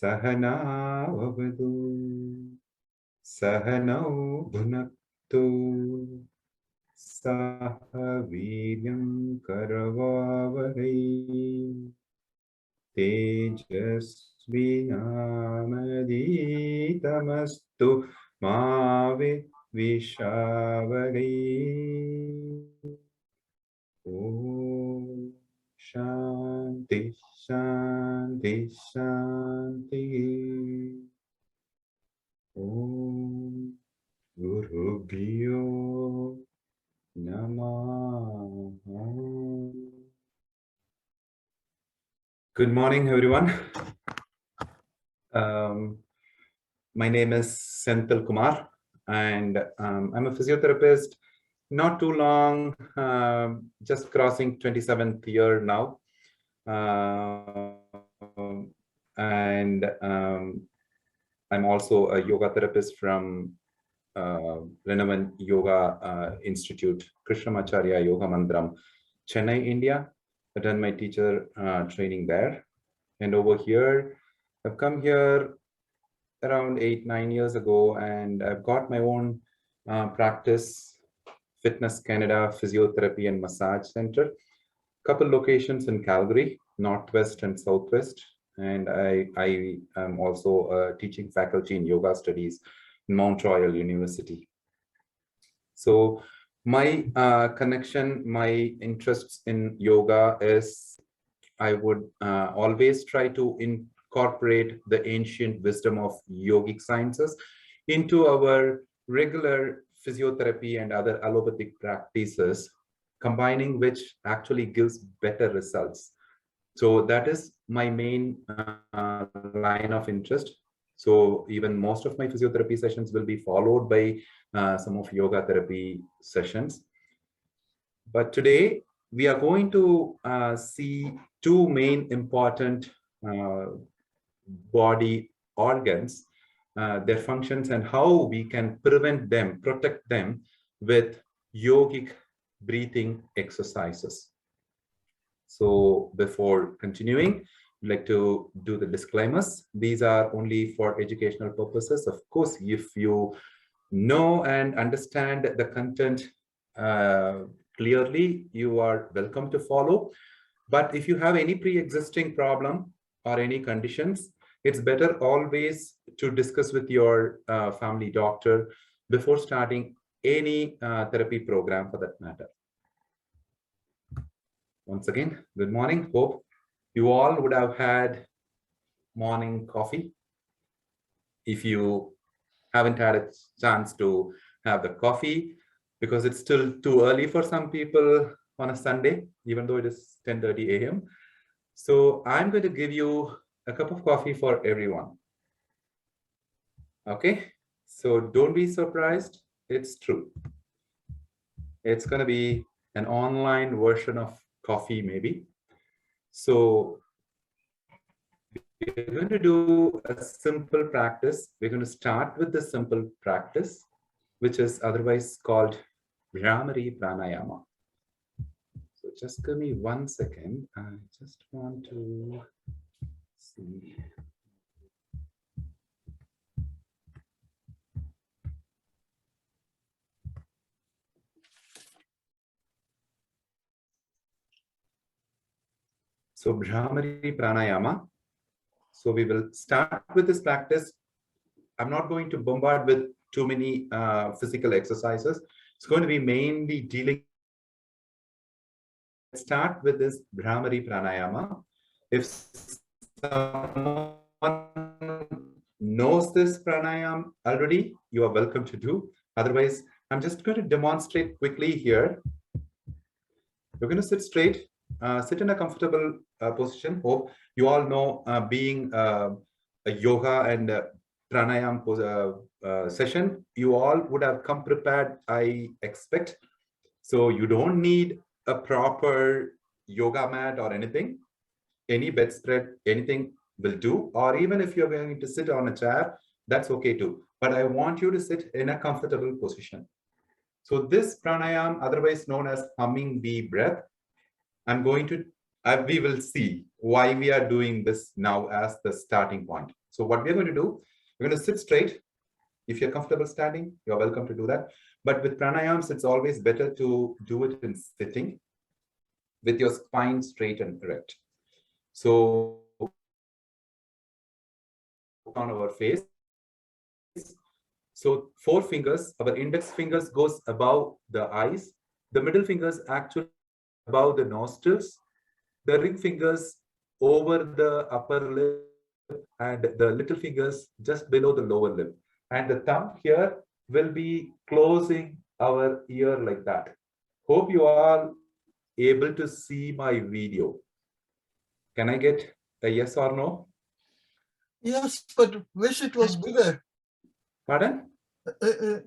Sahana Vavadu Sahanau Bhunaktu Sahaviryam Karavavahai Tejasvinamaditamastu Mavidvishavahai. Om Shanti Shanti Shanti. Om Gurubhyo Namaha. Good morning, everyone. My name is Senthil Kumar, and I'm a physiotherapist. Not too long, just crossing 27th year now. And I'm also a yoga therapist from Renovan Yoga Institute, Krishnamacharya Yoga Mandram, Chennai, India. I've done my teacher training there. And over here, I've come here around 8-9 years ago, and I've got my own practice, Fitness Canada Physiotherapy and Massage Center. Couple locations in Calgary, Northwest and Southwest. And I am also a teaching faculty in yoga studies in Mount Royal University. So my connection, my interests in yoga is I would always try to incorporate the ancient wisdom of yogic sciences into our regular physiotherapy and other allopathic practices, combining which actually gives better results. So that is my main line of interest. So even most of my physiotherapy sessions will be followed by some of yoga therapy sessions. But today we are going to see two main important body organs, their functions, and how we can prevent them, protect them with yogic breathing exercises. So before continuing, I'd like to do the disclaimers. These are only for educational purposes. Of course, if you know and understand the content clearly, you are welcome to follow. But if you have any pre-existing problem or any conditions, it's better always to discuss with your family doctor before starting any therapy program for that matter. Once again, good morning. Hope you all would have had morning coffee. If you haven't had a chance to have the coffee, because it's still too early for some people on a Sunday, even though it is 10:30 a.m. So I'm going to give you a cup of coffee for everyone. Okay, so don't be surprised. It's true. It's going to be an online version of coffee, maybe. So we're going to do a simple practice. We're going to start with the simple practice, which is otherwise called Bhramari Pranayama. So just give me 1 second. I just want to see. So Bhramari Pranayama. So we will start with this practice. I'm not going to bombard with too many physical exercises. It's going to be mainly dealing. Let's start with this Bhramari Pranayama. If someone knows this pranayama already, you are welcome to do. Otherwise, I'm just going to demonstrate quickly here. You're going to sit straight, sit in a comfortable position. Hope you all know being a yoga and pranayama session, you all would have come prepared, I expect. So you don't need a proper yoga mat or anything. Any bedspread, anything will do. Or even if you're going to sit on a chair, that's okay too. But I want you to sit in a comfortable position. So this pranayama, otherwise known as humming bee breath, we will see why we are doing this now as the starting point. So what we're going to do, we're going to sit straight. If you're comfortable standing, you're welcome to do that. But with pranayams, it's always better to do it in sitting with your spine straight and erect. So on our face. So 4 fingers, our index fingers goes above the eyes. The middle fingers actually above the nostrils. The ring fingers over the upper lip and the little fingers just below the lower lip. And the thumb here will be closing our ear like that. Hope you are able to see my video. Can I get a yes or no? Yes, but wish it was bigger. Pardon?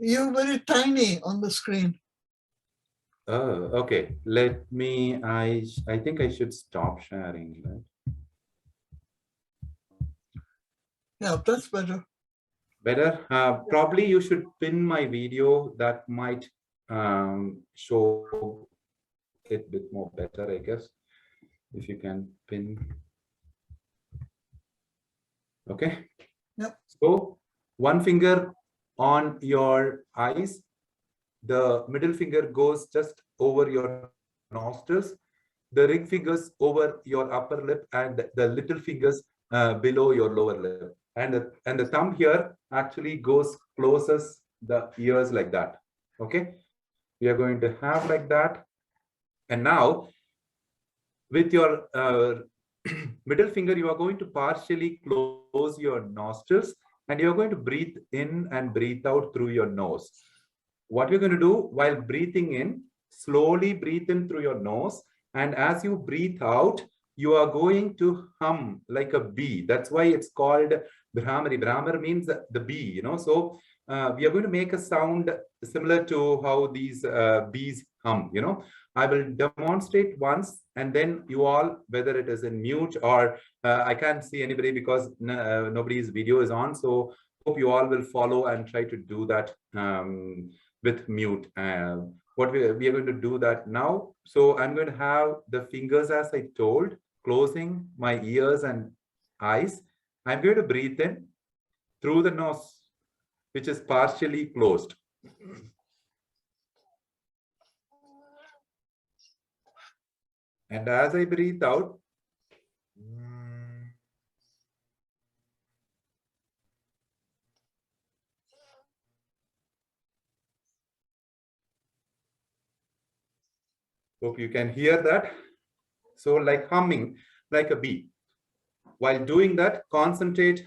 You're very tiny on the screen. Oh, okay. Let me, I think I should stop sharing, right? Yeah, that's better. Better. Probably you should pin my video. That might show it a bit more better, I guess. If you can pin. Okay. Yep. So 1 finger on your eyes. The middle finger goes just over your nostrils. The ring fingers over your upper lip and the little fingers below your lower lip. And the thumb here actually goes closes the ears like that. Okay. We are going to have like that. And now with your middle finger, you are going to partially close your nostrils and you're going to breathe in and breathe out through your nose. What you're going to do while breathing in, slowly breathe in through your nose. And as you breathe out, you are going to hum like a bee. That's why it's called Brahmari. Brahmar means the bee, you know. So we are going to make a sound similar to how these bees hum, you know. I will demonstrate once and then you all, whether it is in mute or I can't see anybody because nobody's video is on. So hope you all will follow and try to do that with mute. What we are going to do that now. So I'm going to have the fingers as I told, closing my ears and eyes. I'm going to breathe in through the nose, which is partially closed. And as I breathe out, hope you can hear that. So like humming, like a bee. While doing that, concentrate.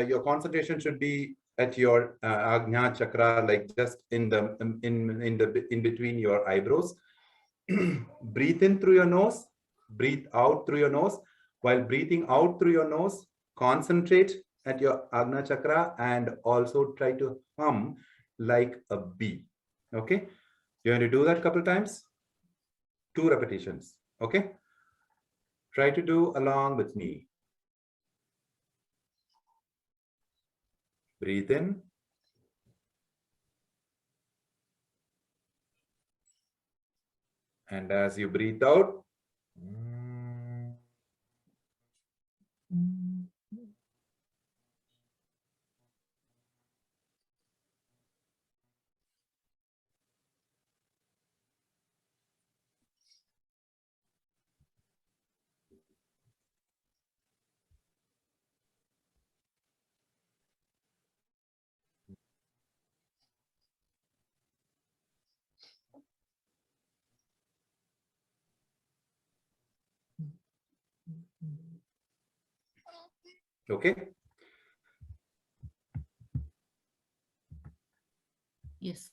Your concentration should be at your Agnya chakra, like just in between your eyebrows. Breathe in through your nose, breathe out through your nose. While breathing out through your nose, concentrate at your Agnya chakra and also try to hum like a bee. Okay, you're going to do that a couple times, 2 repetitions. Okay, try to do along with me. Breathe in. And as you breathe out, okay. Yes.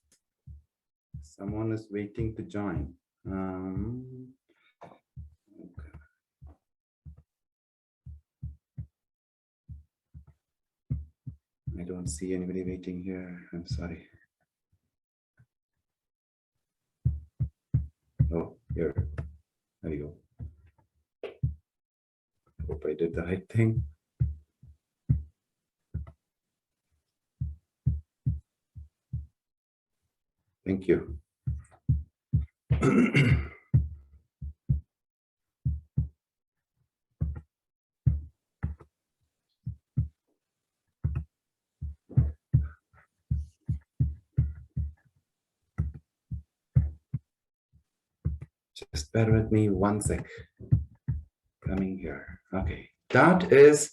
Someone is waiting to join. Okay. I don't see anybody waiting here. I'm sorry. Oh, here. There you go. Hope I did the right thing. Thank you. Just bear with me one sec. Coming here. Okay. That is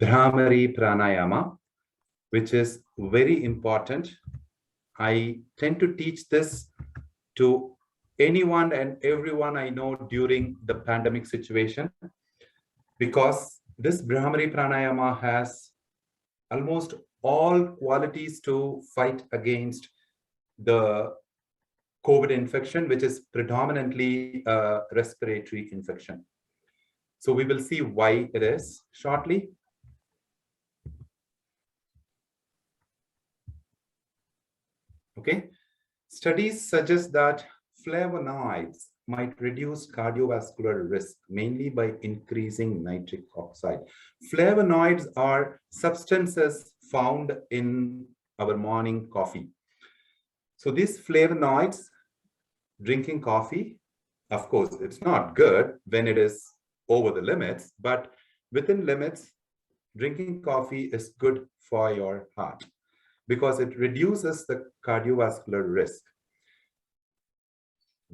Brahmari Pranayama, which is very important. I tend to teach this to anyone and everyone I know during the pandemic situation, because this Brahmari Pranayama has almost all qualities to fight against the COVID infection, which is predominantly a respiratory infection. So we will see why it is shortly. Okay. Studies suggest that flavonoids might reduce cardiovascular risk, mainly by increasing nitric oxide. Flavonoids are substances found in our morning coffee. So these flavonoids, drinking coffee, of course, it's not good when it is over the limits, but within limits, drinking coffee is good for your heart because it reduces the cardiovascular risk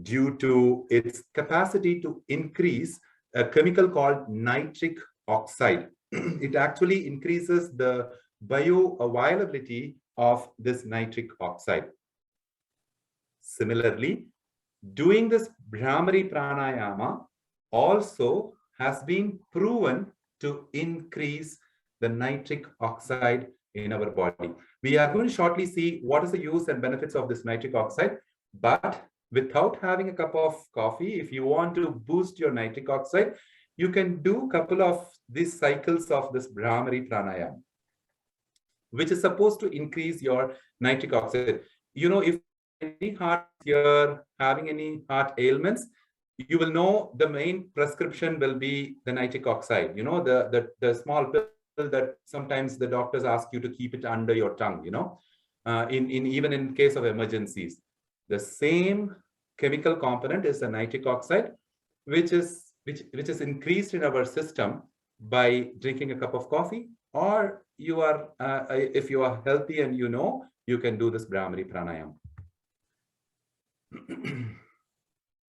due to its capacity to increase a chemical called nitric oxide. It actually increases the bioavailability of this nitric oxide. Similarly, doing this Brahmari Pranayama also has been proven to increase the nitric oxide in our body. We are going to shortly see what is the use and benefits of this nitric oxide, but without having a cup of coffee, if you want to boost your nitric oxide, you can do a couple of these cycles of this Brahmari Pranayama, which is supposed to increase your nitric oxide. You know, if any heart, you're having any heart ailments, you will know the main prescription will be the nitric oxide. You know, the small pill that sometimes the doctors ask you to keep it under your tongue, you know, even in case of emergencies. The same chemical component is the nitric oxide, which is increased in our system by drinking a cup of coffee, or you are if you are healthy and you know, you can do this Brahmari Pranayama.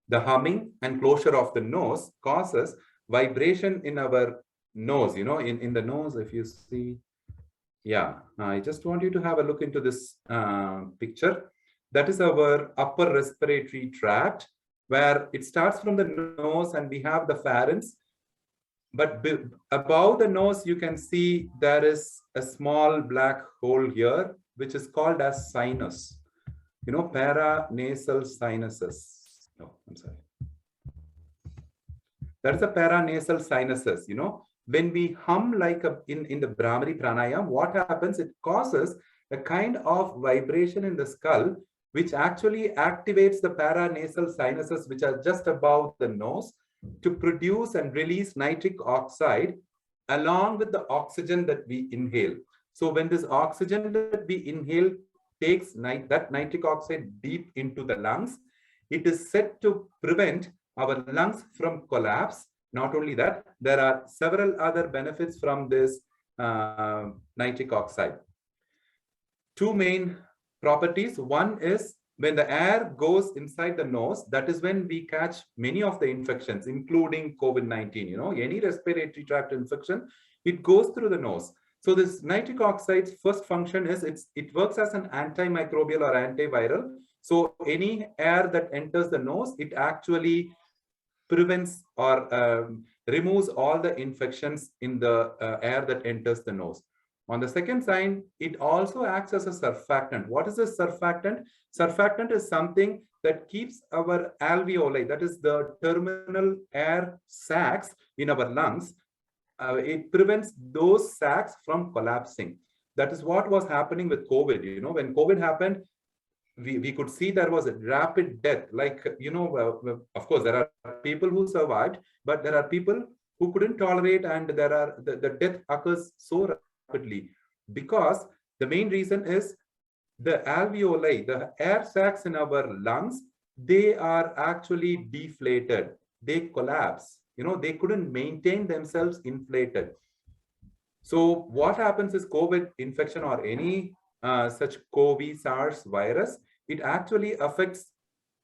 The humming and closure of the nose causes vibration in our nose, you know, in the nose, if you see. Yeah, I just want you to have a look into this picture. That is our upper respiratory tract, where it starts from the nose and we have the pharynx. But above the nose, you can see there is a small black hole here, which is called as sinus. You know, paranasal sinuses. No, I'm sorry. That is a paranasal sinuses. You know, when we hum like in the Brahmari Pranayama, what happens? It causes a kind of vibration in the skull, which actually activates the paranasal sinuses, which are just above the nose, to produce and release nitric oxide along with the oxygen that we inhale. So when this oxygen that we inhale takes that nitric oxide deep into the lungs, it is said to prevent our lungs from collapse. Not only that, there are several other benefits from this nitric oxide. Two main properties. One is when the air goes inside the nose, that is when we catch many of the infections, including COVID-19. You know, any respiratory tract infection, it goes through the nose. So this nitric oxide's first function is it works as an antimicrobial or antiviral. So any air that enters the nose, it actually prevents or removes all the infections in the air that enters the nose. On the second side, it also acts as a surfactant. What is a surfactant? Surfactant is something that keeps our alveoli, that is the terminal air sacs in our lungs. It prevents those sacs from collapsing. That is what was happening with COVID. You know, when COVID happened, we could see there was a rapid death. Like, you know, of course, there are people who survived, but there are people who couldn't tolerate, and there are the death occurs so rapidly because the main reason is the alveoli, the air sacs in our lungs, they are actually deflated. They collapse. You know, they couldn't maintain themselves inflated. So what happens is COVID infection or any such COVID SARS virus, it actually affects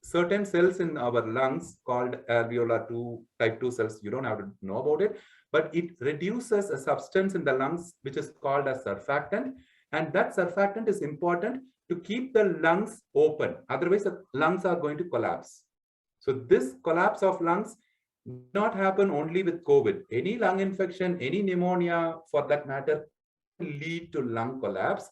certain cells in our lungs called alveolar 2 type 2 cells. You don't have to know about it, but it reduces a substance in the lungs which is called as surfactant, and that surfactant is important to keep the lungs open. Otherwise, the lungs are going to collapse. So this collapse of lungs did not happen only with COVID. Any lung infection, any pneumonia for that matter, lead to lung collapse.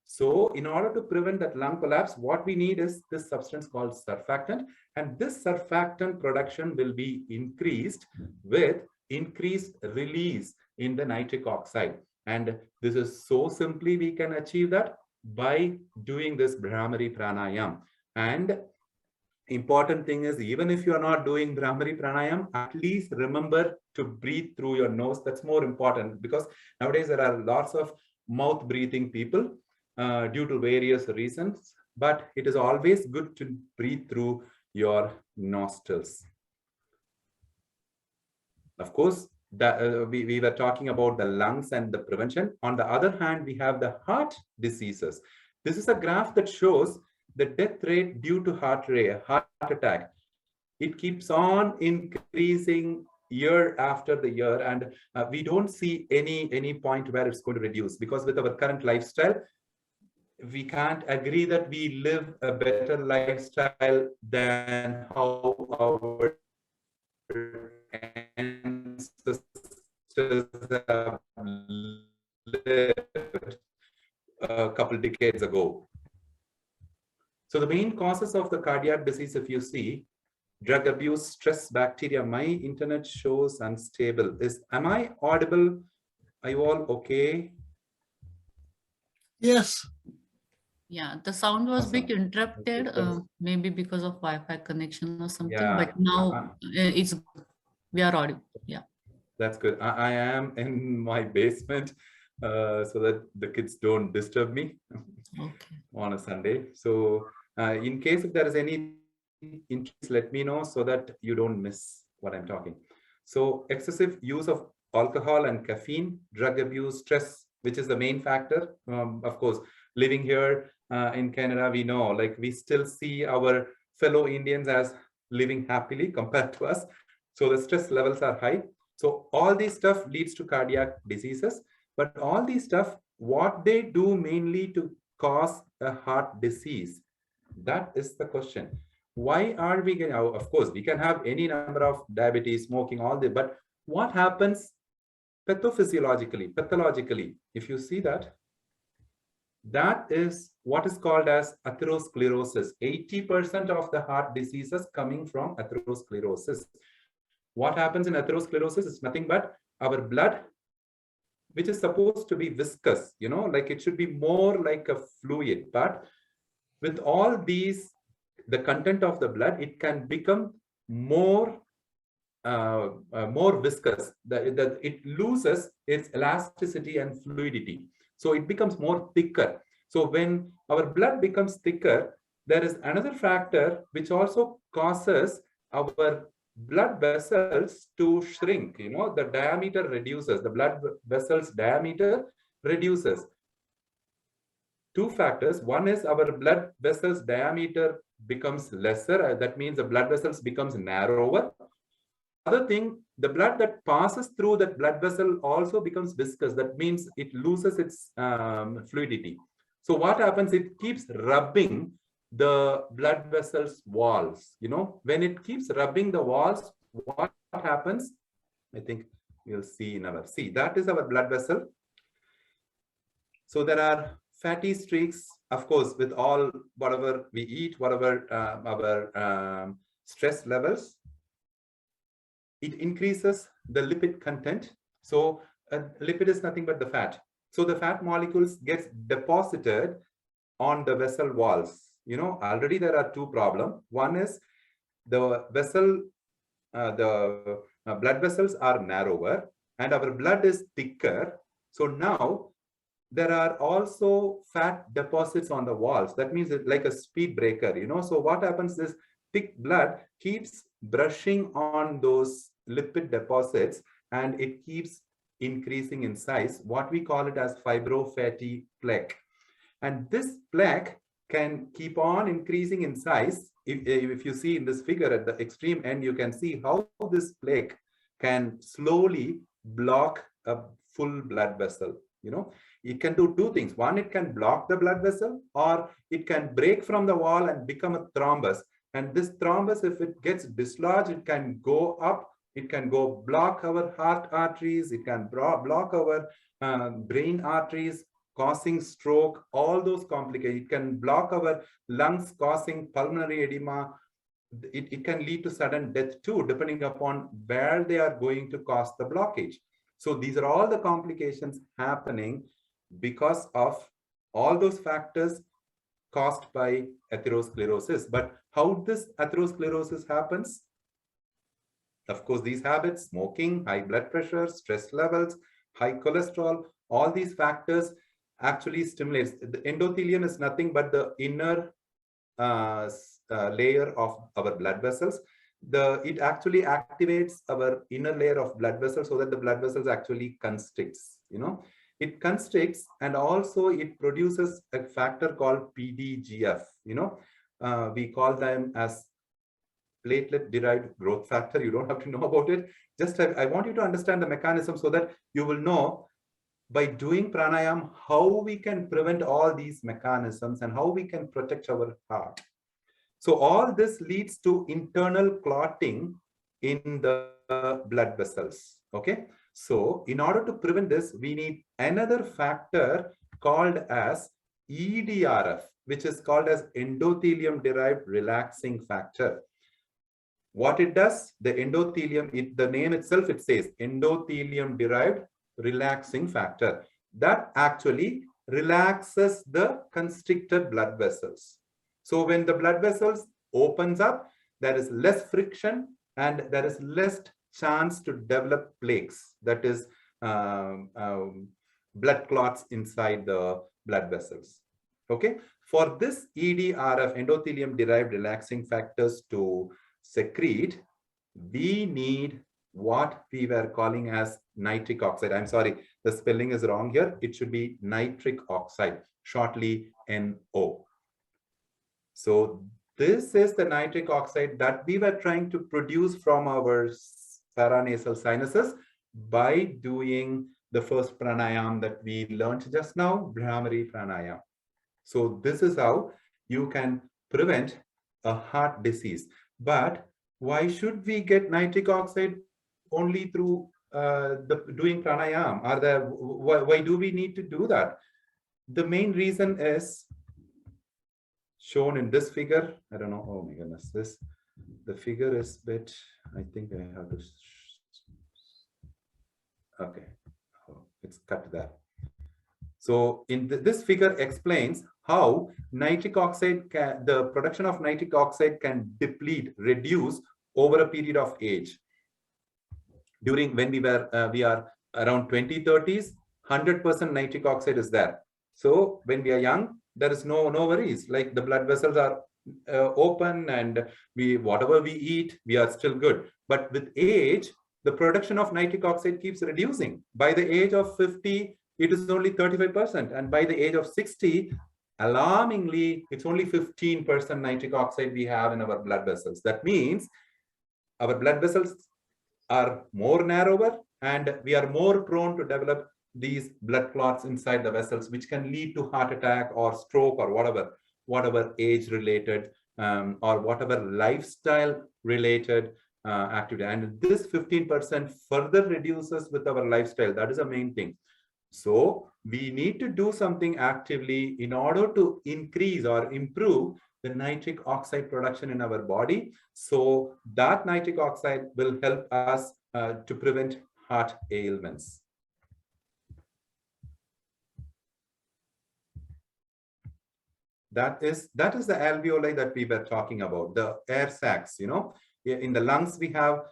So in order to prevent that lung collapse, what we need is this substance called surfactant. And this surfactant production will be increased with increased release in the nitric oxide. And this is so simply we can achieve that by doing this Brahmari Pranayam. And important thing is, even if you are not doing Brahmari Pranayam, at least remember to breathe through your nose. That's more important, because nowadays there are lots of mouth breathing people due to various reasons, but it is always good to breathe through your nostrils. Of course, we were talking about the lungs and the prevention. On the other hand, we have the heart diseases. This is a graph that shows the death rate due to heart attack. It keeps on increasing year after the year, and we don't see any point where it's going to reduce, because with our current lifestyle, we can't agree that we live a better lifestyle than how our ancestors have lived a couple decades ago. So the main causes of the cardiac disease, if you see, drug abuse, stress, bacteria. My internet shows unstable. Am I audible? Are you all okay? Yes. Yeah, the sound was Awesome. bit interrupted, Okay, maybe because of Wi-Fi connection or something, yeah, but now we are audible. Yeah. That's good. I am in my basement so that the kids don't disturb me Okay. on a Sunday. So in case if there is any interest, let me know so that you don't miss what I'm talking. So excessive use of alcohol and caffeine, drug abuse, stress, which is the main factor. Of course, living here in Canada, we know, like, we still see our fellow Indians as living happily compared to us. So the stress levels are high. So all these stuff leads to cardiac diseases, but all these stuff, what they do mainly to cause a heart disease, that is the question. Why are we getting, of course, we can have any number of diabetes, smoking, all that, but what happens pathologically, if you see that, that is what is called as atherosclerosis. 80% of the heart diseases coming from atherosclerosis. What happens in atherosclerosis is nothing but our blood, which is supposed to be viscous, like it should be more like a fluid, but with all these, the content of the blood, it can become more viscous. It loses its elasticity and fluidity. So it becomes more thicker. So when our blood becomes thicker, there is another factor which also causes our blood vessels to shrink. The diameter reduces, the blood vessels diameter reduces. Two factors. One is our blood vessels diameter becomes lesser. That means the blood vessels becomes narrower. Other thing, the blood that passes through that blood vessel also becomes viscous. That means it loses its fluidity. So what happens? It keeps rubbing the blood vessels walls. When it keeps rubbing the walls, what happens? I think you'll see in our, that is our blood vessel. So there are fatty streaks, of course, with all whatever we eat, whatever our stress levels. It increases the lipid content. So lipid is nothing but the fat. So the fat molecules gets deposited on the vessel walls. Already there are two problems. One is the vessel, the blood vessels are narrower and our blood is thicker. So now there are also fat deposits on the walls. That means it's like a speed breaker, So what happens is thick blood keeps brushing on those lipid deposits and it keeps increasing in size. What we call it as fibrofatty plaque. And this plaque can keep on increasing in size if you see in this figure at the extreme end, you can see how this plaque can slowly block a full blood vessel. It can do two things. One, it can block the blood vessel, or it can break from the wall and become a thrombus. And this thrombus, if it gets dislodged, it can go up. It can go block our heart arteries. It can block our brain arteries, causing stroke, all those complications. It can block our lungs, causing pulmonary edema. It can lead to sudden death too, depending upon where they are going to cause the blockage. So these are all the complications happening because of all those factors caused by atherosclerosis. But how this atherosclerosis happens? Of course, these habits, smoking, high blood pressure, stress levels, high cholesterol, all these factors actually stimulates. The endothelium is nothing but the inner layer of our blood vessels. It actually activates our inner layer of blood vessels so that the blood vessels actually constricts. It constricts, and also it produces a factor called PDGF. We call them as platelet derived growth factor. You don't have to know about it. Just I want you to understand the mechanism so that you will know by doing pranayama how we can prevent all these mechanisms and how we can protect our heart. So all this leads to internal clotting in the blood vessels. Okay. So in order to prevent this, we need another factor called as EDRF, which is called as endothelium derived relaxing factor. What it does, the endothelium, the name itself, it says endothelium derived relaxing factor. That actually relaxes the constricted blood vessels. So when the blood vessels opens up, there is less friction and there is less chance to develop plaques, that is blood clots inside the blood vessels. Okay. For this EDRF, endothelium derived relaxing factors, to secrete, we need what we were calling as nitric oxide. I'm sorry, the spelling is wrong here. It should be nitric oxide, shortly NO. So this is the nitric oxide that we were trying to produce from our paranasal sinuses by doing the first pranayama that we learned just now, Brahmari pranayama. So this is how you can prevent a heart disease. But why should we get nitric oxide only through doing pranayama? Why do we need to do that? The main reason is shown in this figure. I don't know. Oh my goodness, the figure is a bit, I think I have to. Okay, it's cut there. So in this figure explains how nitric oxide the production of nitric oxide can reduce over a period of age. During when we are around 2030s, 100% nitric oxide is there. So when we are young, there is no worries. Like the blood vessels are open, and whatever we eat, we are still good. But with age, the production of nitric oxide keeps reducing. By the age of 50, it is only 35%, and by the age of 60, alarmingly, it's only 15% nitric oxide we have in our blood vessels. That means our blood vessels are more narrower, and we are more prone to develop these blood clots inside the vessels, which can lead to heart attack or stroke or whatever age related or whatever lifestyle related activity. And this 15% further reduces with our lifestyle. That is the main thing. So we need to do something actively in order to increase or improve the nitric oxide production in our body. So that nitric oxide will help us to prevent heart ailments. That is the alveoli that we were talking about, the air sacs. In the lungs, we have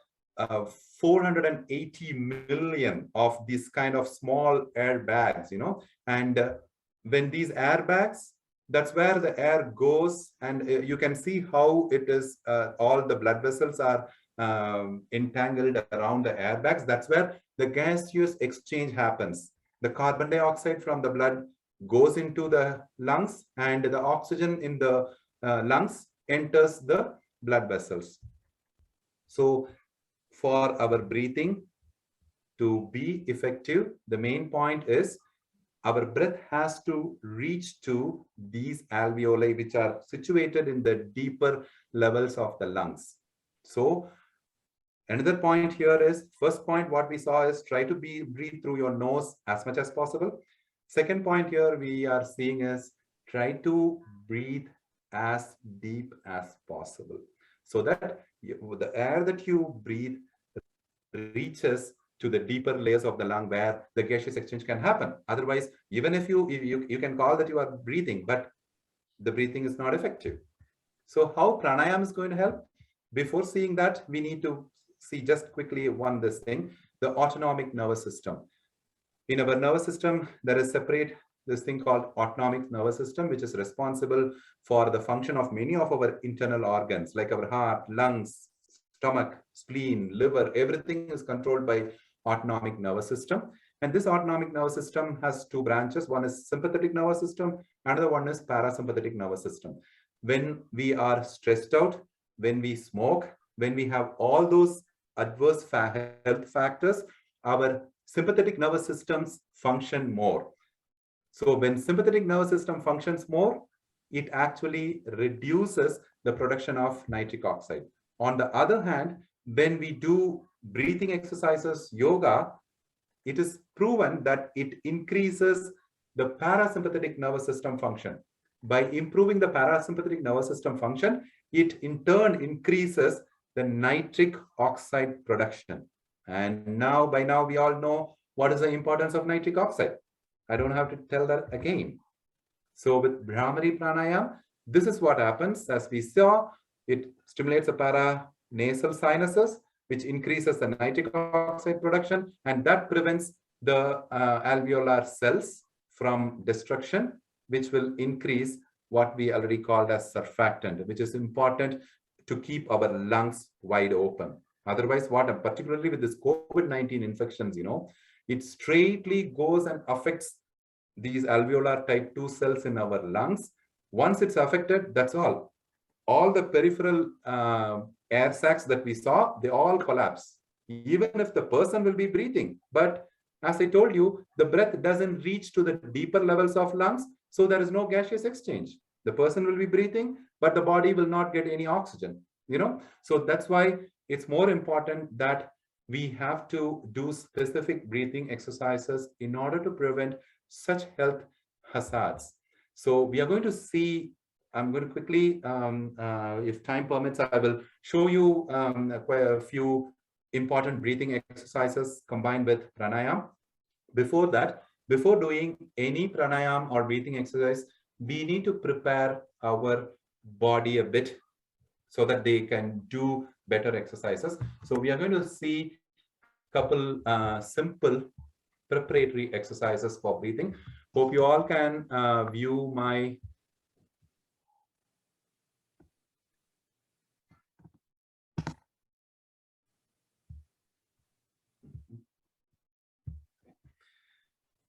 480 million of these kind of small air bags, and when these air bags, that's where the air goes, and you can see how it is, all the blood vessels are entangled around the airbags. That's where the gaseous exchange happens. The carbon dioxide from the blood goes into the lungs, and the oxygen in the lungs enters the blood vessels. So for our breathing to be effective, the main point is our breath has to reach to these alveoli, which are situated in the deeper levels of the lungs. So another point here is, first point what we saw is try to breathe through your nose as much as possible. Second point here we are seeing is try to breathe as deep as possible, so that the air that you breathe reaches to the deeper layers of the lung where the gaseous exchange can happen. Otherwise, even if you can call that you are breathing, but the breathing is not effective. So how pranayama is going to help? Before seeing that, we need to see just quickly this thing, the autonomic nervous system. In our nervous system, there is this thing called autonomic nervous system, which is responsible for the function of many of our internal organs, like our heart, lungs, stomach, spleen, liver. Everything is controlled by autonomic nervous system. And this autonomic nervous system has two branches. One is sympathetic nervous system, another one is parasympathetic nervous system. When we are stressed out, when we smoke, when we have all those adverse health factors, our sympathetic nervous systems function more. So when sympathetic nervous system functions more, it actually reduces the production of nitric oxide. On the other hand, when we do breathing exercises, yoga, it is proven that it increases the parasympathetic nervous system function. By improving the parasympathetic nervous system function, it in turn increases the nitric oxide production. And by now we all know what is the importance of nitric oxide. I don't have to tell that again. So with Brahmari Pranayama, this is what happens. As we saw, it stimulates the paranasal sinuses, which increases the nitric oxide production, and that prevents the alveolar cells from destruction, which will increase what we already called as surfactant, which is important to keep our lungs wide open. Otherwise, particularly with this COVID-19 infections, it straightly goes and affects these alveolar type 2 cells in our lungs. Once it's affected, that's all. All the peripheral air sacs that we saw, they all collapse, even if the person will be breathing. But as I told you, the breath doesn't reach to the deeper levels of lungs, so there is no gaseous exchange. The person will be breathing, but the body will not get any oxygen, So that's why it's more important that we have to do specific breathing exercises in order to prevent such health hazards. So we are going to see, I'm going to quickly, if time permits, I will show you quite a few important breathing exercises combined with pranayama. Before that, before doing any pranayama or breathing exercise, we need to prepare our body a bit so that they can do better exercises. So we are going to see a couple simple preparatory exercises for breathing. Hope you all can view my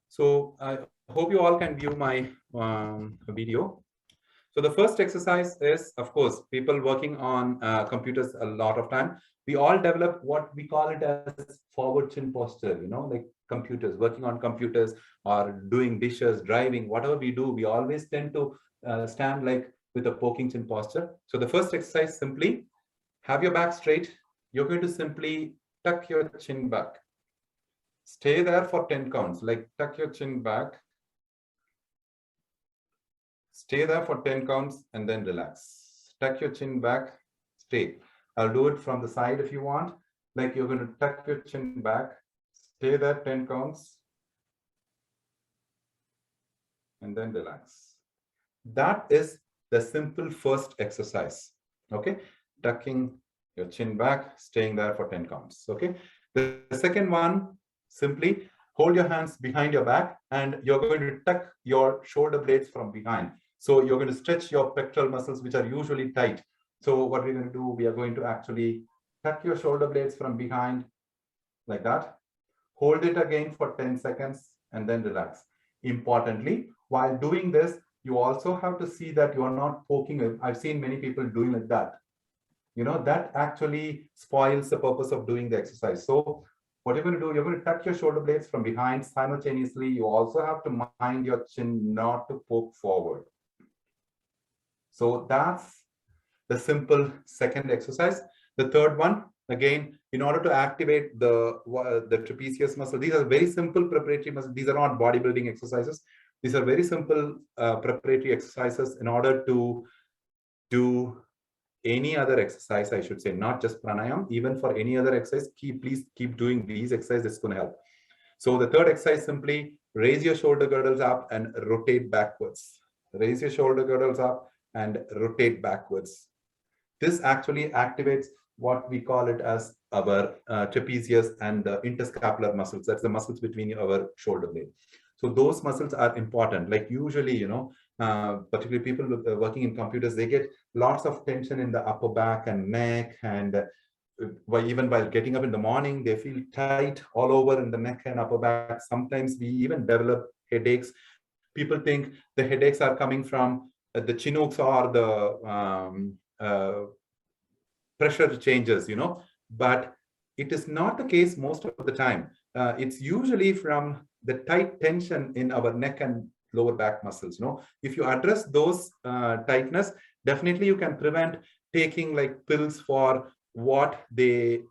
So I hope you all can view my video. So the first exercise is, of course, people working on computers a lot of time. We all develop what we call it as forward chin posture, like computers, working on computers or doing dishes, driving, whatever we do, we always tend to stand like with a poking chin posture. So the first exercise, simply have your back straight. You're going to simply tuck your chin back. Stay there for 10 counts, like tuck your chin back. Stay there for 10 counts and then relax. Tuck your chin back, stay. I'll do it from the side if you want. Like you're going to tuck your chin back, stay there 10 counts, and then relax. That is the simple first exercise. Okay, tucking your chin back, staying there for 10 counts. Okay, the second one, simply hold your hands behind your back and you're going to tuck your shoulder blades from behind. So you're going to stretch your pectoral muscles, which are usually tight. So what we're going to do, we are going to actually tuck your shoulder blades from behind like that. Hold it again for 10 seconds and then relax. Importantly, while doing this, you also have to see that you are not poking it. I've seen many people doing like that. That actually spoils the purpose of doing the exercise. So what you're going to do, you're going to tuck your shoulder blades from behind simultaneously. You also have to mind your chin not to poke forward. So that's the simple second exercise. The third one, again, in order to activate the trapezius muscle, these are very simple preparatory muscles. These are not bodybuilding exercises. These are very simple preparatory exercises in order to do any other exercise, I should say, not just pranayama, even for any other exercise, please keep doing these exercises. It's going to help. So the third exercise, simply raise your shoulder girdles up and rotate backwards. Raise your shoulder girdles up and rotate backwards. This actually activates what we call it as our trapezius and the interscapular muscles. That's the muscles between our shoulder blade. So those muscles are important. Like usually, particularly people working in computers, they get lots of tension in the upper back and neck, and even while getting up in the morning, they feel tight all over in the neck and upper back. Sometimes we even develop headaches. People think the headaches are coming from the chinooks or the pressure changes, but it is not the case most of the time. It's usually from the tight tension in our neck and lower back muscles. If you address those tightness, definitely you can prevent taking like pills for what they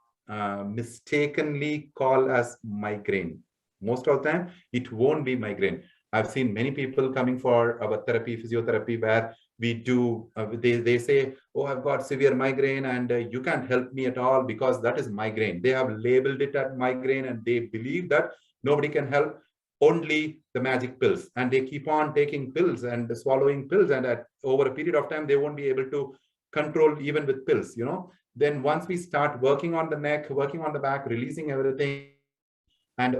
mistakenly call as migraine. Most of the time, it won't be migraine. I've seen many people coming for our therapy, physiotherapy, where we do, they say, oh, I've got severe migraine and you can't help me at all because that is migraine. They have labeled it as migraine and they believe that nobody can help, only the magic pills. And they keep on taking pills and swallowing pills. And over a period of time, they won't be able to control even with pills, Then once we start working on the neck, working on the back, releasing everything, and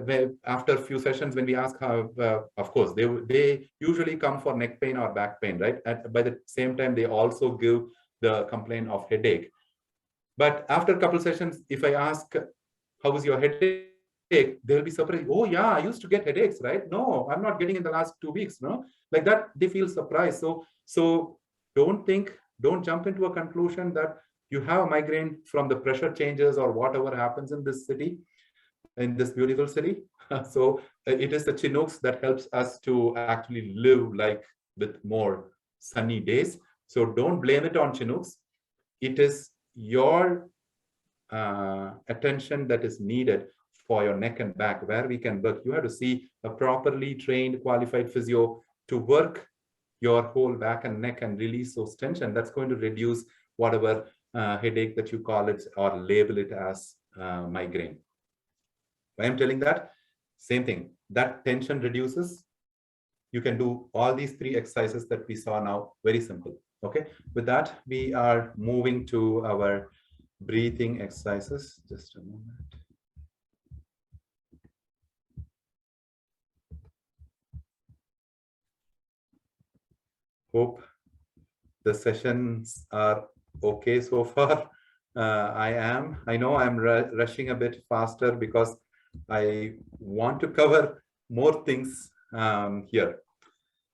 after a few sessions, when we ask how, of course, they usually come for neck pain or back pain, right? By the same time, they also give the complaint of headache. But after a couple sessions, if I ask, how was your headache? They'll be surprised. Oh yeah, I used to get headaches, right? No, I'm not getting in the last 2 weeks, Like that, they feel surprised. So don't jump into a conclusion that you have a migraine from the pressure changes or whatever happens in this city, in this beautiful city. So it is the Chinooks that helps us to actually live like with more sunny days. So don't blame it on Chinooks. It is your attention that is needed for your neck and back, where we can work. You have to see a properly trained, qualified physio to work your whole back and neck and release those tension. That's going to reduce whatever headache that you call it or label it as migraine. Why I'm telling that? Same thing. That tension reduces. You can do all these 3 exercises that we saw now. Very simple. Okay. With that, we are moving to our breathing exercises. Just a moment. Hope the sessions are okay so far. I know I'm rushing a bit faster because I want to cover more things here.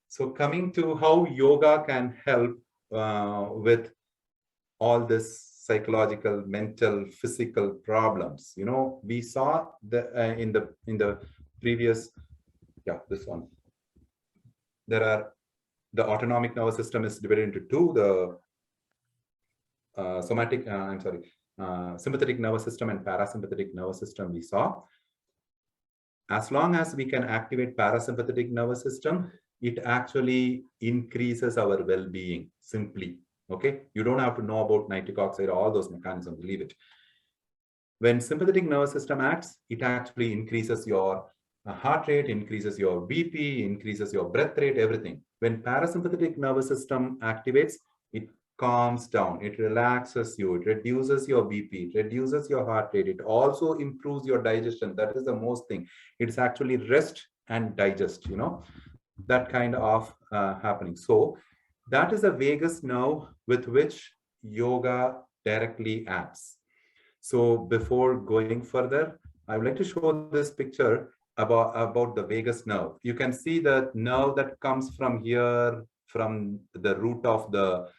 So coming to how yoga can help with all this psychological, mental, physical problems. We saw in the previous, this one. The autonomic nervous system is divided into 2, the sympathetic nervous system and parasympathetic nervous system we saw. As long as we can activate parasympathetic nervous system, it actually increases our well-being simply. Okay, you don't have to know about nitric oxide, all those mechanisms, leave it. When sympathetic nervous system acts, it actually increases your heart rate, increases your BP, increases your breath rate, everything. When parasympathetic nervous system activates, it calms down, it relaxes you, it reduces your BP, it reduces your heart rate, it also improves your digestion. That is the most thing. It's actually rest and digest, that kind of happening. So that is a vagus nerve with which yoga directly acts. So before going further, I would like to show this picture about the vagus nerve. You can see the nerve that comes from here, from the root of the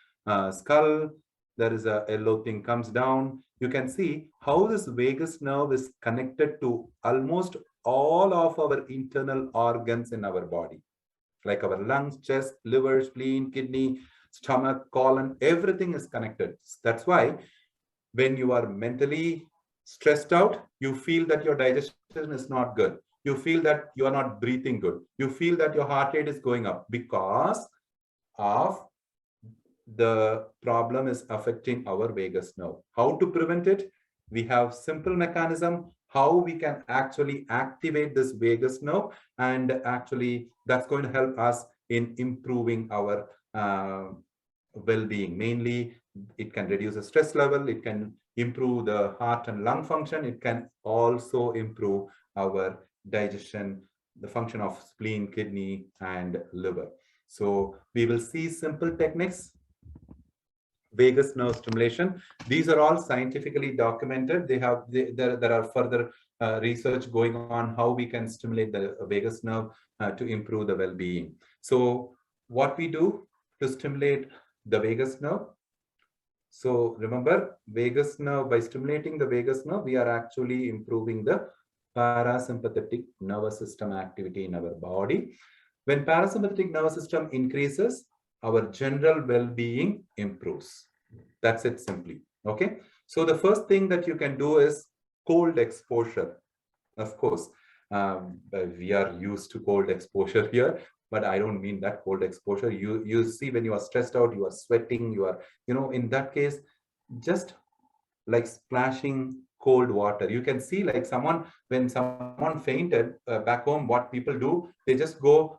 skull. There is a yellow thing comes down. You can see how this vagus nerve is connected to almost all of our internal organs in our body, like our lungs, chest, liver, spleen, kidney, stomach, colon, everything is connected. That's why when you are mentally stressed out, you feel that your digestion is not good. You feel that you are not breathing good. You feel that your heart rate is going up because of the problem is affecting our vagus nerve. How to prevent it? We have simple mechanism how we can actually activate this vagus nerve, and actually that's going to help us in improving our well-being. Mainly, it can reduce the stress level, it can improve the heart and lung function, it can also improve our digestion, the function of spleen, kidney, and liver. So we will see simple techniques. Vagus nerve stimulation. These are all scientifically documented. There are further research going on how we can stimulate the vagus nerve to improve the well-being. So what we do to stimulate the vagus nerve? So remember, vagus nerve, by stimulating the vagus nerve, we are actually improving the parasympathetic nervous system activity in our body. When parasympathetic nervous system increases, our general well-being improves. That's it simply. Okay. So the first thing that you can do is cold exposure. Of course, we are used to cold exposure here, but I don't mean that cold exposure. You see, when you are stressed out, you are sweating, you are, in that case, just like splashing cold water. You can see, like, when someone fainted back home, what people do, they just go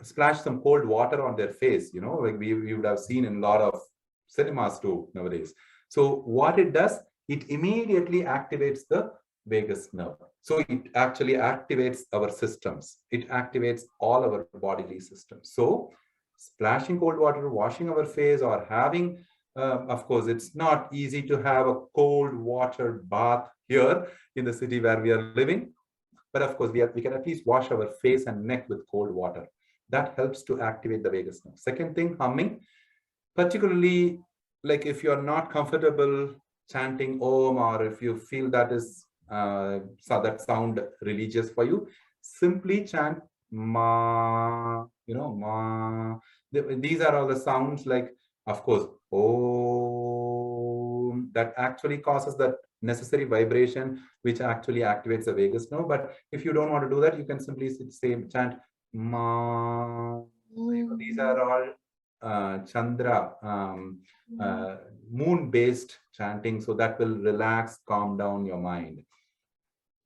splash some cold water on their face, like we would have seen in a lot of cinemas too nowadays. So what it does, it immediately activates the vagus nerve. So it actually activates our systems. It activates all our bodily systems. So splashing cold water, washing our face, or having, of course, it's not easy to have a cold water bath here in the city where we are living. But of course, we can at least wash our face and neck with cold water. That helps to activate the vagus nerve. Second thing, humming. Particularly, like if you're not comfortable chanting Om, or if you feel that is that sound religious for you, simply chant Ma, Ma. These are all the sounds, like, of course, Om, that actually causes that necessary vibration, which actually activates the vagus nerve. But if you don't want to do that, you can simply say, chant Ma. These are all Chandra, moon-based chanting, so that will relax, calm down your mind.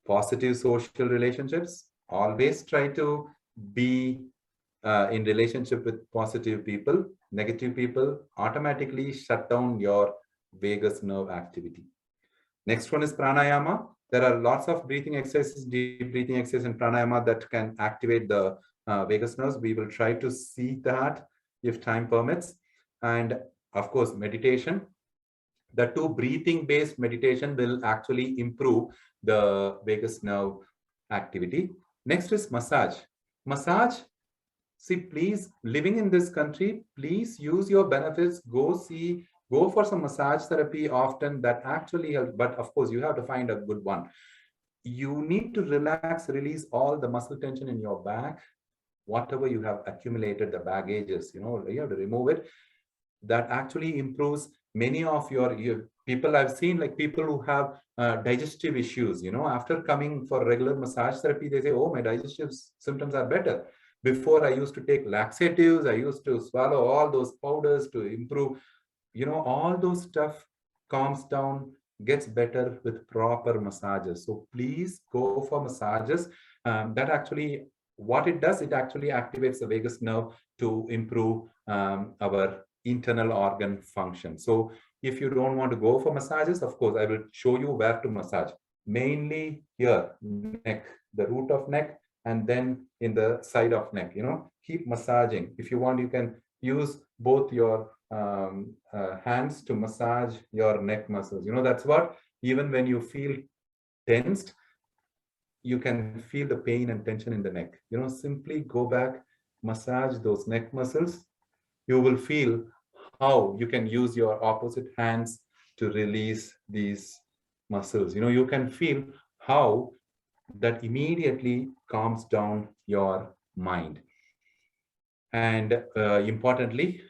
Positive social relationships. Always try to be in relationship with positive people. Negative people automatically shut down your vagus nerve activity. Next one is pranayama. There are lots of breathing exercises, deep breathing exercises in pranayama that can activate the vagus nerves. We will try to see that if time permits. And of course, meditation. The two breathing-based meditation will actually improve the vagus nerve activity. Next is massage. Massage. See, please, living in this country, please use your benefits. Go for some massage therapy often. That actually helps. But of course, you have to find a good one. You need to relax, release all the muscle tension in your back. Whatever you have accumulated, the baggages, you have to remove it. That actually improves many of your people. I've seen, like, people who have digestive issues, after coming for regular massage therapy, they say, oh, my digestive symptoms are better. Before, I used to take laxatives, I used to swallow all those powders to improve, all those stuff calms down, gets better with proper massages. So please go for massages. That actually, what it does, it actually activates the vagus nerve to improve our internal organ function. So if you don't want to go for massages, of course, I will show you where to massage. Mainly here, neck, the root of neck, and then in the side of neck, keep massaging. If you want, you can use both your hands to massage your neck muscles. That's what, even when you feel tensed, you can feel the pain and tension in the neck. Simply go back massage those neck muscles, you will feel how you can use your opposite hands to release these muscles. You can feel how that immediately calms down your mind. And importantly,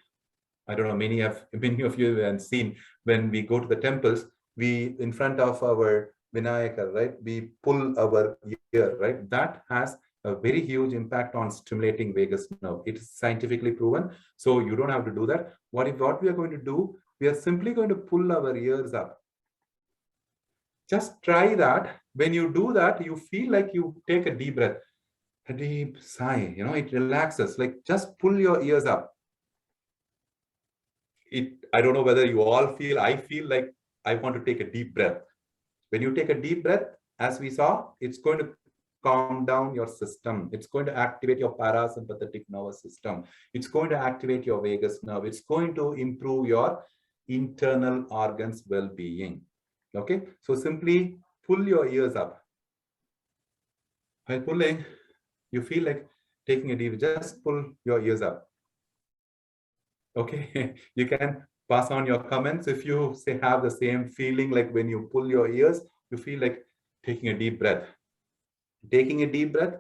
I don't know, many of you have seen when we go to the temples, we in front of our Vinayaka, right? We pull our ear, right? That has a very huge impact on stimulating vagus nerve. It is scientifically proven, so you don't have to do that. What we are going to do? We are simply going to pull our ears up. Just try that. When you do that, you feel like you take a deep breath, a deep sigh. It relaxes. Like just pull your ears up. I don't know whether you all feel, I feel like I want to take a deep breath. When you take a deep breath, as we saw, it's going to calm down your system. It's going to activate your parasympathetic nervous system. It's going to activate your vagus nerve. It's going to improve your internal organs well-being. Okay, so simply pull your ears up. While pulling, you feel like taking a deep, just pull your ears up. Okay, you can pass on your comments if you have the same feeling like when you pull your ears, you feel like taking a deep breath. Taking a deep breath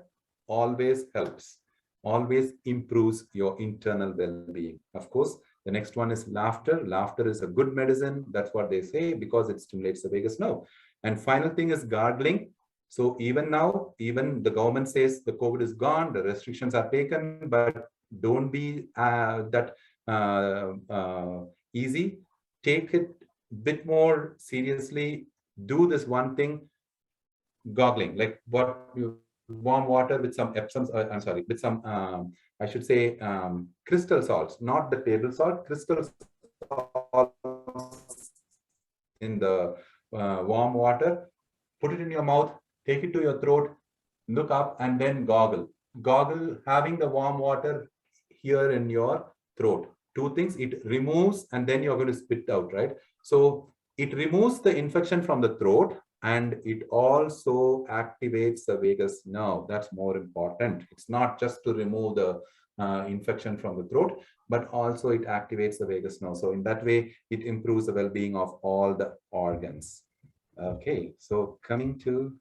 always helps, always improves your internal well-being. Of course, the next one is laughter. Laughter is a good medicine. That's what they say because it stimulates the vagus nerve. And final thing is gargling. So even now, even the government says the COVID is gone, the restrictions are taken, but don't be that easy. Take it a bit more seriously. Do this one thing, goggling, like what you warm water with some Epsom, I'm sorry, with some, I should say, crystal salts, not the table salt, crystal salts in the warm water, put it in your mouth, take it to your throat, look up, and then goggle. Goggle, having the warm water here in your throat. Two things, it removes, and then you're going to spit out, right? So it removes the infection from the throat, and it also activates the vagus nerve. That's more important. It's not just to remove the infection from the throat, but also it activates the vagus nerve. So in that way, it improves the well-being of all the organs. Okay, so coming to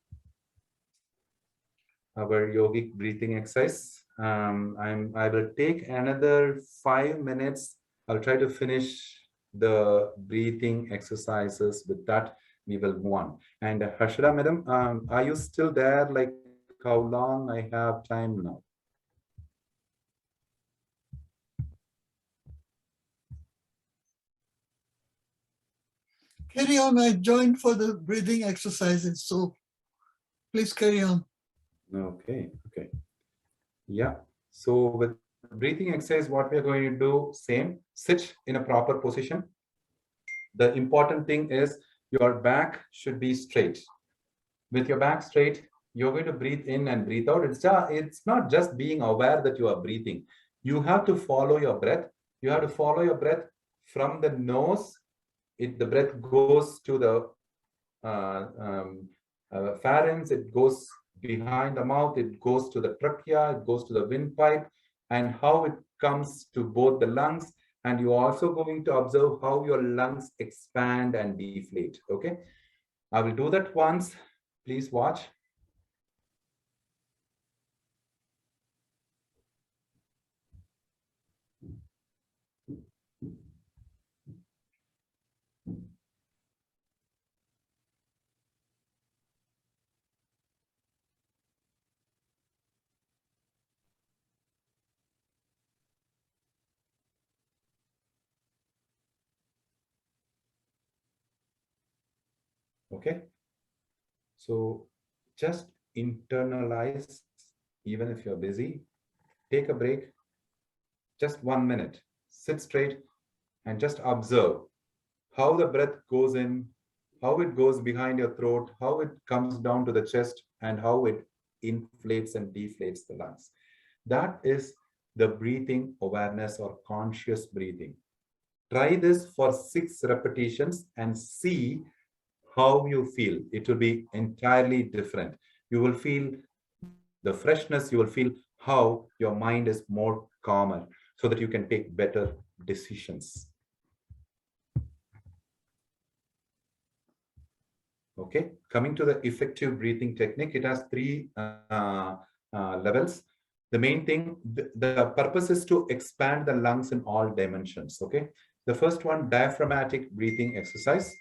our yogic breathing exercise. I will take another 5 minutes. I'll try to finish the breathing exercises. With that, we will move on. And Harshada, madam, are you still there? Like how long I have time now? Carry on. I joined for the breathing exercises, so please carry on. Okay. Yeah. So with breathing exercise, what we are going to do, same, sit in a proper position. The important thing is your back should be straight. With your back straight, you're going to breathe in and breathe out. It's not just being aware that you are breathing. You have to follow your breath. You have to follow your breath from the nose. The breath goes to the pharynx, it goes behind the mouth, it goes to the trachea, it goes to the windpipe, and how it comes to both the lungs. And you're also going to observe how your lungs expand and deflate. Okay, I will do that once. Please watch. Okay, so just internalize, even if you're busy, take a break, just 1 minute, sit straight and just observe how the breath goes in, how it goes behind your throat, how it comes down to the chest, and how it inflates and deflates the lungs. That is the breathing awareness or conscious breathing. Try this for 6 repetitions and see how you feel. It will be entirely different. You will feel The freshness, you will feel how your mind is more calmer so that you can take better decisions. Okay, coming to the effective breathing technique, it has three levels. The main thing, the purpose is to expand the lungs in all dimensions. Okay, the first one, diaphragmatic breathing exercise.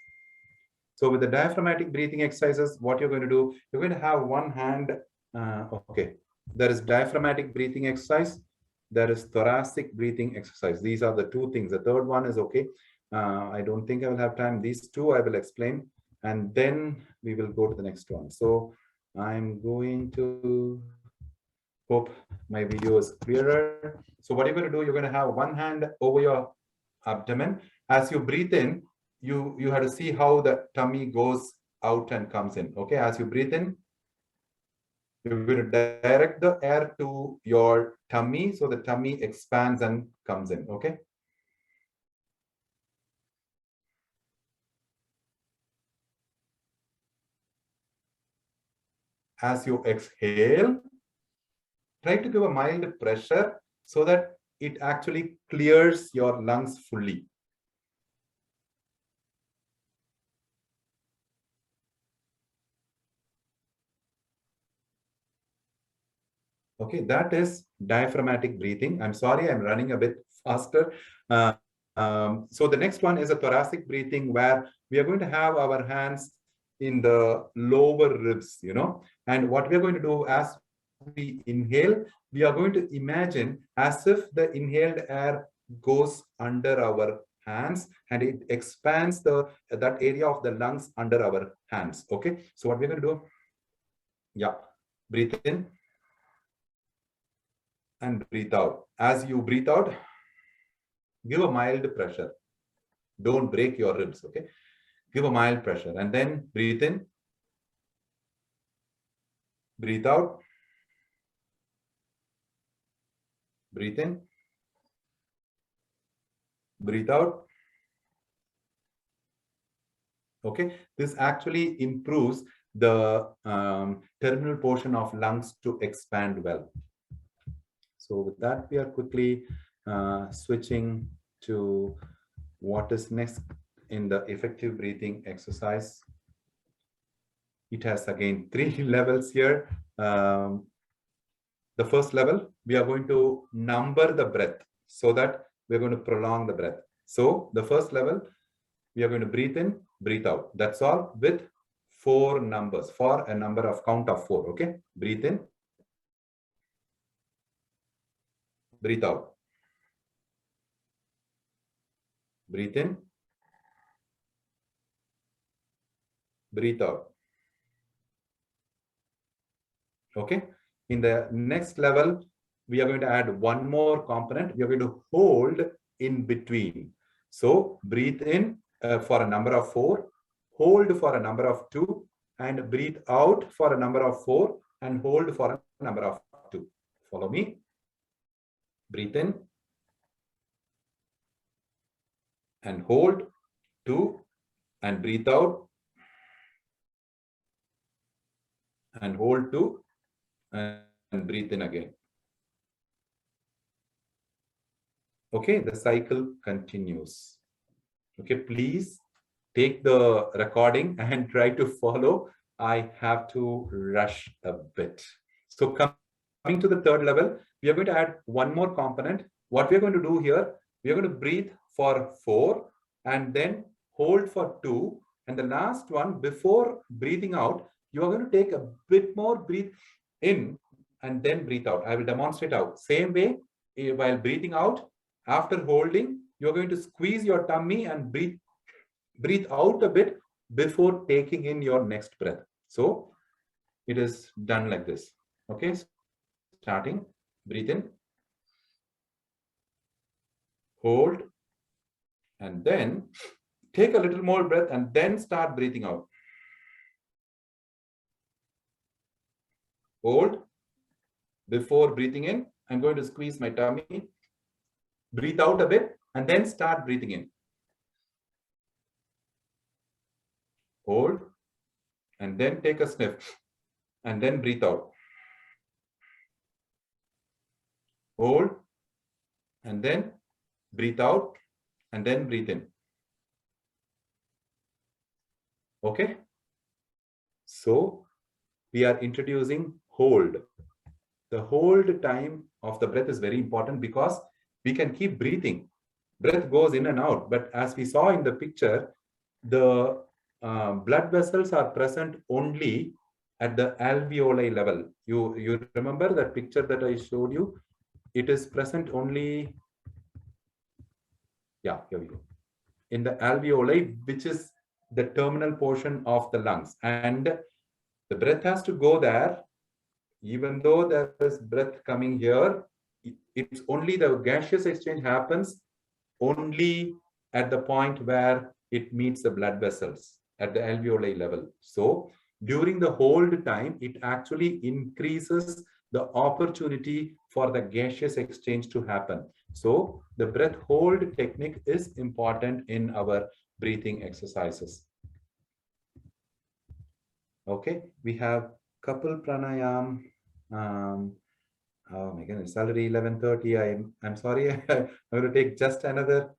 So with the diaphragmatic breathing exercises, what you're going to do, you're going to have one hand. Okay, there is diaphragmatic breathing exercise. There is thoracic breathing exercise. These are the two things. The third one is okay. I don't think I will have time. These two I will explain, and then we will go to the next one. So I'm going to hope my video is clearer. So what you're going to do, you're going to have one hand over your abdomen. As you breathe in, you have to see how the tummy goes out and comes in. Okay, as you breathe in, you're going to direct the air to your tummy, so the tummy expands and comes in. Okay. As you exhale, try to give a mild pressure so that it actually clears your lungs fully. Okay, that is diaphragmatic breathing. I'm sorry, I'm running a bit faster. So the next one is a thoracic breathing, where we are going to have our hands in the lower ribs, and what we are going to do as we inhale, we are going to imagine as if the inhaled air goes under our hands and it expands that area of the lungs under our hands. Okay, so what we're going to do, yeah, breathe in and breathe out. As you breathe out, give a mild pressure. Don't break your ribs, okay? Give a mild pressure and then breathe in, breathe out, breathe in, breathe out. Okay, this actually improves the terminal portion of lungs to expand well. So with that, we are quickly switching to what is next in the effective breathing exercise. It has again 3 levels here. The first level, we are going to number the breath so that we're going to prolong the breath. So the first level, we are going to breathe in, breathe out. That's all with 4 numbers, for a number of count of 4. Okay, breathe in, breathe out, breathe in, breathe out. Okay, in the next level, we are going to add one more component. We are going to hold in between. So breathe in for a number of 4, hold for a number of 2, and breathe out for a number of 4 and hold for a number of 2. Follow me. Breathe in and hold 2 and breathe out and hold 2 and breathe in again. Okay, the cycle continues. Okay, please take the recording and try to follow. I have to rush a bit. So coming to the third level, we are going to add one more component. What we are going to do here, we are going to breathe for 4 and then hold for 2. And the last one, before breathing out, you are going to take a bit more breathe in and then breathe out. I will demonstrate out. Same way, while breathing out, after holding, you're going to squeeze your tummy and breathe out a bit before taking in your next breath. So it is done like this. Okay, starting, breathe in, hold, and then take a little more breath and then start breathing out. Hold. Before breathing in, I'm going to squeeze my tummy, breathe out a bit, and then start breathing in. Hold, and then take a sniff, and then breathe out. hold, and then breathe out, and then breathe in. Okay? So we are introducing hold. The hold time of the breath is very important because we can keep breathing. Breath goes in and out, but as we saw in the picture, the blood vessels are present only at the alveoli level. You remember that picture that I showed you? It is present only, yeah, here we go, in the alveoli, which is the terminal portion of the lungs. And the breath has to go there. Even though there is breath coming here, it's only the gaseous exchange happens only at the point where it meets the blood vessels at the alveoli level. So during the hold time, it actually increases the opportunity for the gaseous exchange to happen. So the breath hold technique is important in our breathing exercises. Okay, we have couple pranayam. Oh my goodness, it's already 11:30. I'm sorry. I'm going to take just another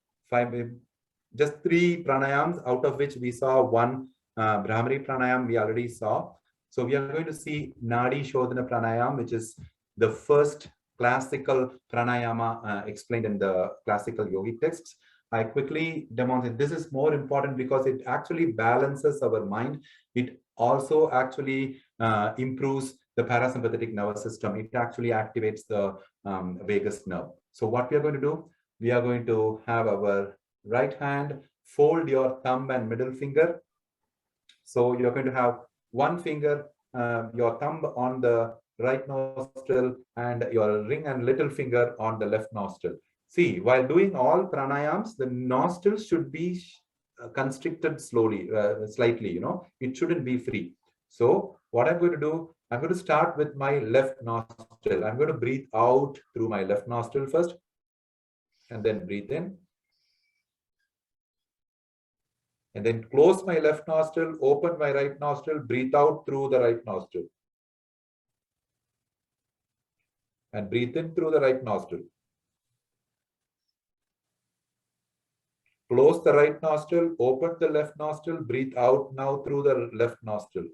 just 3 pranayams, out of which we saw one Brahmari pranayam we already saw. So we are going to see Nadi Shodhana pranayam, which is the first classical pranayama explained in the classical yogic texts. I quickly demonstrate. This is more important because it actually balances our mind. It also actually improves the parasympathetic nervous system. It actually activates the vagus nerve. So what we are going to do, we are going to have our right hand, fold your thumb and middle finger. So you're going to have one finger, your thumb on the right nostril and your ring and little finger on the left nostril. See, while doing all pranayams, the nostrils should be constricted slowly, slightly, it shouldn't be free. So what I'm going to do, I'm going to start with my left nostril. I'm going to breathe out through my left nostril first, and then breathe in. And then close my left nostril, open my right nostril, breathe out through the right nostril. And breathe in through the right nostril. Close the right nostril, open the left nostril, breathe out now through the left nostril.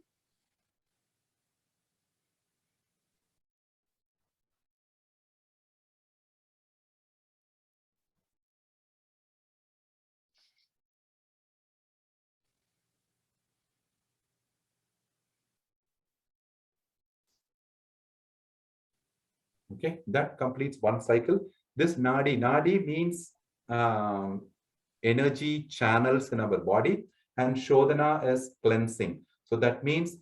Okay, that completes one cycle. This nadi means energy channels in our body, and shodhana is cleansing. So that means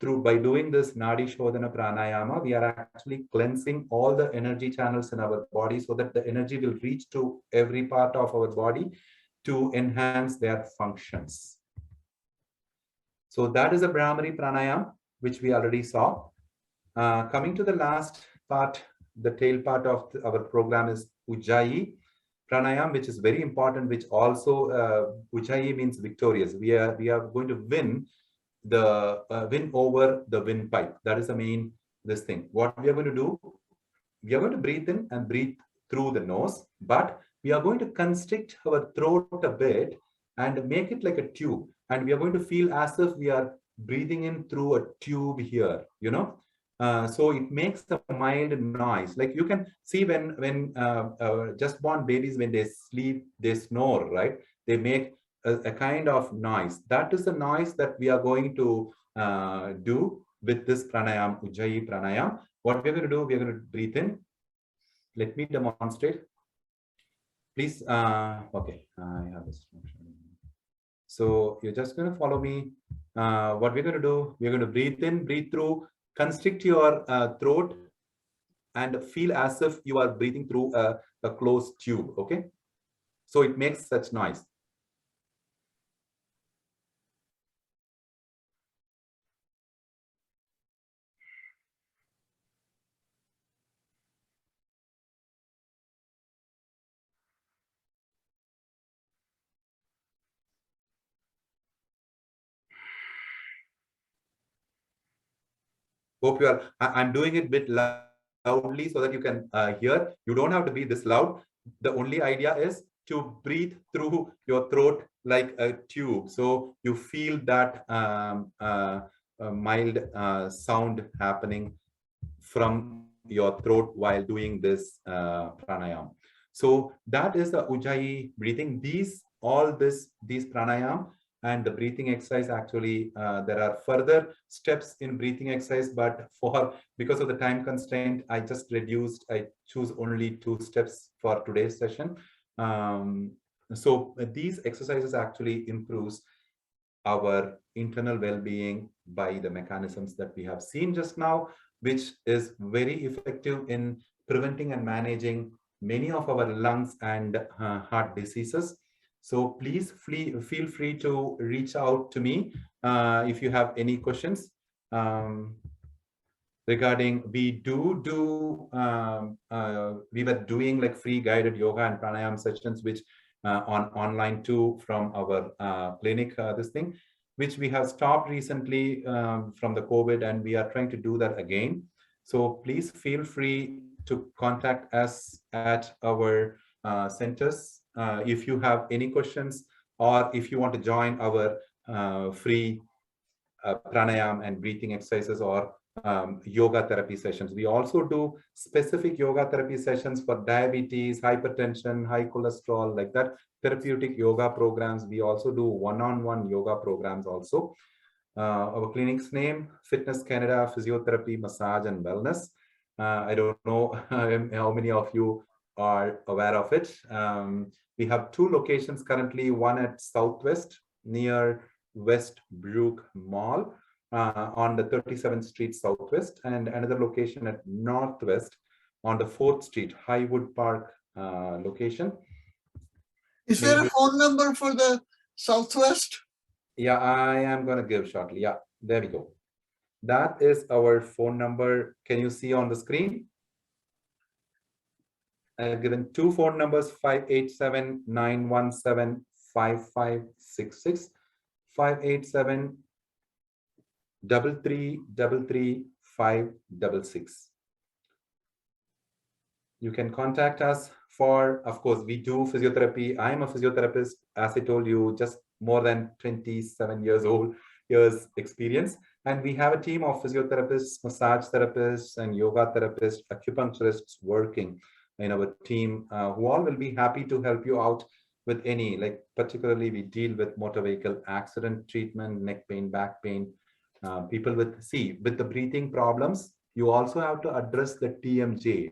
by doing this nadi shodhana pranayama, we are actually cleansing all the energy channels in our body so that the energy will reach to every part of our body to enhance their functions. So that is a Brahmari pranayam, which we already saw. Coming to the last part, the tail part of our program is Ujjayi pranayam, which is very important, which also Ujjayi means victorious. We are going to win over the windpipe. That is the main this thing. What we are going to do, we are going to breathe in and breathe through the nose, but we are going to constrict our throat a bit and make it like a tube. And we are going to feel as if we are breathing in through a tube here, so it makes a mild noise. Like you can see when just born babies, when they sleep, they snore, right? They make a kind of noise. That is the noise that we are going to do with this pranayam, Ujjayi pranayam. What we're going to do, we're going to breathe in. Let me demonstrate. Please, okay, I have this. So you're just going to follow me. What we're going to do, we're going to breathe in, breathe through, constrict your throat, and feel as if you are breathing through a closed tube, okay? So it makes such noise. Hope you are. I'm doing it a bit loud loudly so that you can hear. You don't have to be this loud. The only idea is to breathe through your throat like a tube. So you feel that mild sound happening from your throat while doing this pranayam. So that is the Ujjayi breathing. These pranayam and the breathing exercise, actually there are further steps in breathing exercise, but because of the time constraint, I choose only 2 steps for today's session. So these exercises actually improves our internal well-being by the mechanisms that we have seen just now, which is very effective in preventing and managing many of our lungs and heart diseases. So please feel free to reach out to me if you have any questions regarding. We were doing like free guided yoga and pranayam sessions, which on online too from our clinic, this thing, which we have stopped recently from the COVID, and we are trying to do that again. So please feel free to contact us at our centers if you have any questions, or if you want to join our free pranayam and breathing exercises or yoga therapy sessions. We also do specific yoga therapy sessions for diabetes, hypertension, high cholesterol, like that, therapeutic yoga programs. We also do one-on-one yoga programs also. Our clinic's name, Fitness Canada Physiotherapy, Massage and Wellness. I don't know how many of you are aware of it. We have 2 locations currently, one at Southwest near Westbrook Mall on the 37th Street Southwest, and another location at Northwest on the 4th Street Highwood Park location. Is there a phone number for the Southwest? Yeah, I am going to give shortly. Yeah, there we go. That is our phone number. Can you see on the screen? I've given 2 phone numbers, 587-917-5566, 587-3333-566. You can contact us for, of course, we do physiotherapy. I am a physiotherapist, as I told you, just more than 27 years experience. And we have a team of physiotherapists, massage therapists, and yoga therapists, acupuncturists working in our team, who all will be happy to help you out with any, like particularly we deal with motor vehicle accident treatment, neck pain, back pain, people with the breathing problems. You also have to address the TMJ,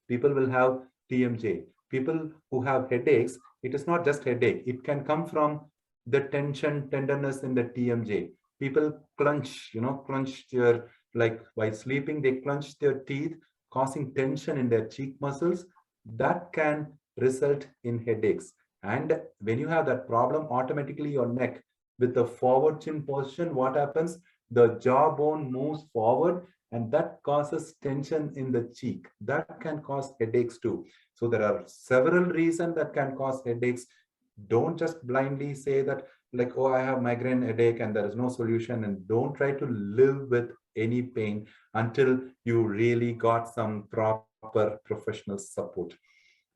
people will have TMJ. People who have headaches, it is not just headache. It can come from the tenderness in the TMJ. People clench their, like while sleeping, they clench their teeth, causing tension in their cheek muscles. That can result in headaches. And when you have that problem, automatically your neck with the forward chin position, what happens? The jawbone moves forward, and that causes tension in the cheek. That can cause headaches too. So there are several reasons that can cause headaches. Don't just blindly say that, like, oh, I have migraine headache and there is no solution, and don't try to live with any pain until you really got some proper professional support.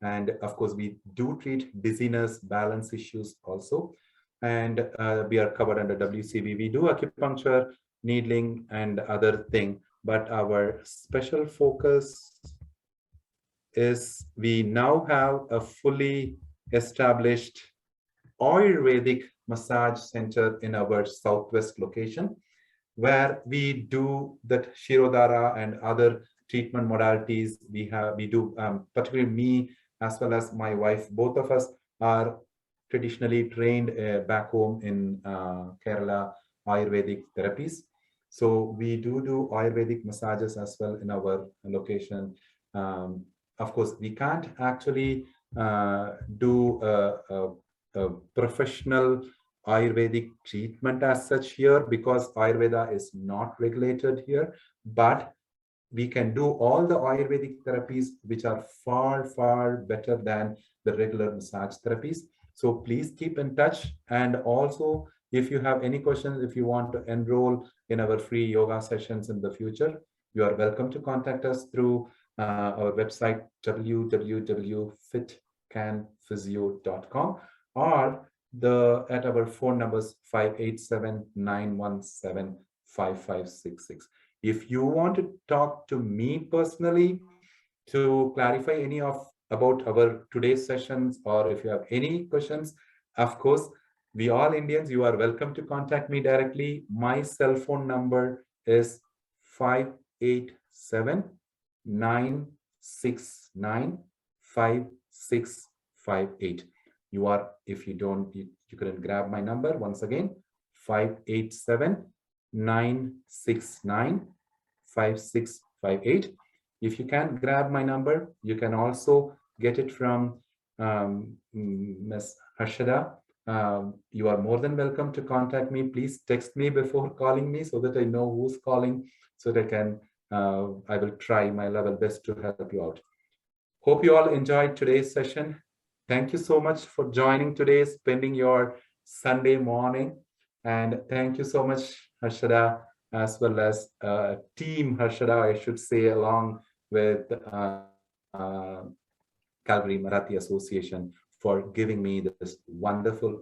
And of course, we do treat dizziness, balance issues also. And we are covered under WCB. We do acupuncture, needling, and other thing. But our special focus is we now have a fully established Ayurvedic massage center in our Southwest location, where we do that Shirodhara and other treatment modalities. We do, particularly me as well as my wife, both of us are traditionally trained back home in Kerala, Ayurvedic therapies. So we do Ayurvedic massages as well in our location. Of course, we can't actually do a professional Ayurvedic treatment as such here, because Ayurveda is not regulated here, but we can do all the Ayurvedic therapies, which are far, far better than the regular massage therapies. So please keep in touch. And also, if you have any questions, if you want to enroll in our free yoga sessions in the future, you are welcome to contact us through our website www.fitcanphysio.com, or at our phone numbers 587-917-5566. If you want to talk to me personally to clarify any of about our today's sessions, or if you have any questions, of course, we all Indians, you are welcome to contact me directly. My cell phone number is 587-969-5658. If you don't, you couldn't grab my number, once again, 587-969-5658. If you can't grab my number, you can also get it from Ms. Harshada. You are more than welcome to contact me. Please text me before calling me so that I know who's calling, so that I will try my level best to help you out. Hope you all enjoyed today's session. Thank you so much for joining today, spending your Sunday morning. And thank you so much, Harshada, as well as Team Harshada, I should say, along with Calgary Marathi Association, for giving me this wonderful